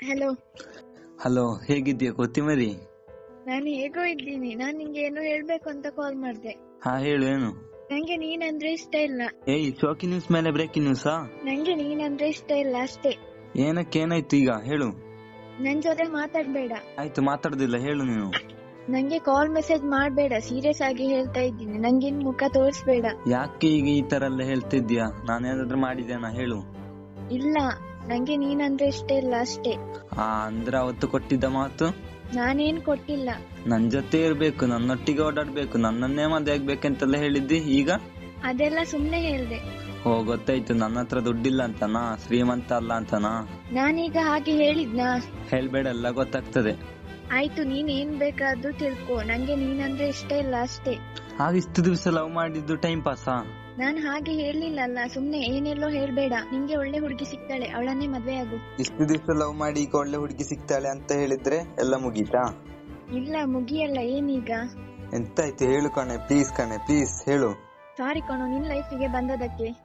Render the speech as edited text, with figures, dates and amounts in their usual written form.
Hello. Hello, ಹೇಗಿದ್ದೀಯ ಕೊತ್ತಿಮರಿ? ನಾನು ಹೇಗೋ ಇದ್ದೀನಿ. ನಾನ್ ನಿಂಗೆ ಏನೋ ಹೇಳ್ಬೇಕು ಅಂತ ಕಾಲ್ ಮಾಡ್ದೆ. ಹಾ, ಹೇಳು. ಏನು? ನಂಗೆ ನೀನಂದ್ರೆ ಇಷ್ಟ ಇಲ್ಲ. ಏಯ್, ಶಾಕಿಂಗ್ ನ್ಯೂಸ್ ಮೇಲೆ ಬ್ರೇಕಿಂಗ್ ನ್ಯೂಸಾ? ನಂಗೆ ನೀನಂದ್ರೆ ಇಷ್ಟ ಇಲ್ಲ ಅಷ್ಟೇ. ಏನಾಯ್ತು ಈಗ? ಹೇಳು. ನನ್ ಜೊತೆ ಮಾತಾಡ್ಬೇಡ. ಆಯ್ತು, ಮಾತಾಡುದಿಲ್ಲ, ಹೇಳು ನೀನು. ನಂಗೆ ಕಾಲ್ ಮೆಸೇಜ್ ಮಾಡ್ಬೇಡ. ಸೀರಿಯಸ್ ಆಗಿ ಹೇಳ್ತಾ ಇದ್ದೀನಿ. ನಂಗಿನ್ ಮುಖ ತೋರಿಸ್ಬೇಡ. ಯಾಕೆ ಈಗ ಈ ತರ ಎಲ್ಲ ಹೇಳ್ತಿದ್ಯಾ? ನಾನೇನಾದ್ರೂ ಮಾಡಿದ್ದೇನಾ? ಹೇಳು. ಇಲ್ಲ, ನಂಗೆ ನೀನಂದ್ರೆ ಇಷ್ಟ ಇಲ್ಲ ಅಷ್ಟೇ. ಅಂದ್ರೆ ಅವತ್ತು ಕೊಟ್ಟಿದ್ದ ಮಾತು? ನಾನೇನ್ ಕೊಟ್ಟಿಲ್ಲ. ನನ್ ಜೊತೆ ಇರ್ಬೇಕು, ನನ್ನೊಟ್ಟಿಗೆ ಓಡಾಡ್ಬೇಕು, ನನ್ನನ್ನೇ ಮದುವೆ ಆಗ್ಬೇಕಂತೆಲ್ಲ ಹೇಳಿದ್ದಿ. ಈಗ ಅದೆಲ್ಲ ಸುಮ್ನೆ ಹೇಳ್ದೆ. ಗೊತ್ತಾಯ್ತು. ನನ್ನ ಹತ್ರ ದುಡ್ಡಿಲ್ಲ ಅಂತನಾ? ಶ್ರೀಮಂತ ಅಲ್ಲ ಅಂತನಾ? ನಾನೀಗ ಹಾಗೆ ಹೇಳಿದ್ನಾ? ಹೇಳ್ಬೇಡ, ಎಲ್ಲ ಗೊತ್ತಾಗ್ತದೆ. ಆಯ್ತು, ನೀನ್ ಏನ್ ಬೇಕಾದ್ರೂ ತಿಳ್ಕೊ. ನಂಗೆ ನೀನಂದ್ರೆ ಇಷ್ಟ ಇಲ್ಲ ಅಷ್ಟೇ. ಆಗ ಇಷ್ಟು ದಿವಸ ಲವ್ ಮಾಡಿದ್ದು ಟೈಮ್ ಪಾಸಾ? ನಾನ್ ಹಾಗೆ ಹೇಳಿಲ್ಲಲ್ಲ. ಸುಮ್ನೆ ಏನೆಲ್ಲೋ ಹೇಳ್ಬೇಡ. ನಿಂಗೆ ಒಳ್ಳೆ ಹುಡುಗಿ ಸಿಗ್ತಾಳೆ, ಅವಳನ್ನೇ ಮದ್ವೆ ಆಗು. ಇಷ್ಟು ದಿವಸ ಲವ್ ಮಾಡಿ ಈಗ ಒಳ್ಳೆ ಹುಡುಗಿ ಸಿಗ್ತಾಳೆ ಅಂತ ಹೇಳಿದ್ರೆ ಎಲ್ಲ ಮುಗೀತಾ? ಇಲ್ಲ, ಮುಗಿಯಲ್ಲ. ಏನೀಗ? ಎಂತಾಯ್ತು ಹೇಳು ಕಣೆ, ಪ್ಲೀಸ್ ಕಣೆ, ಪ್ಲೀಸ್ ಹೇಳು. ಸಾರಿ ಕಣೋ, ನಿನ್ ಲೈಫಿಗೆ ಬಂದದಕ್ಕೆ.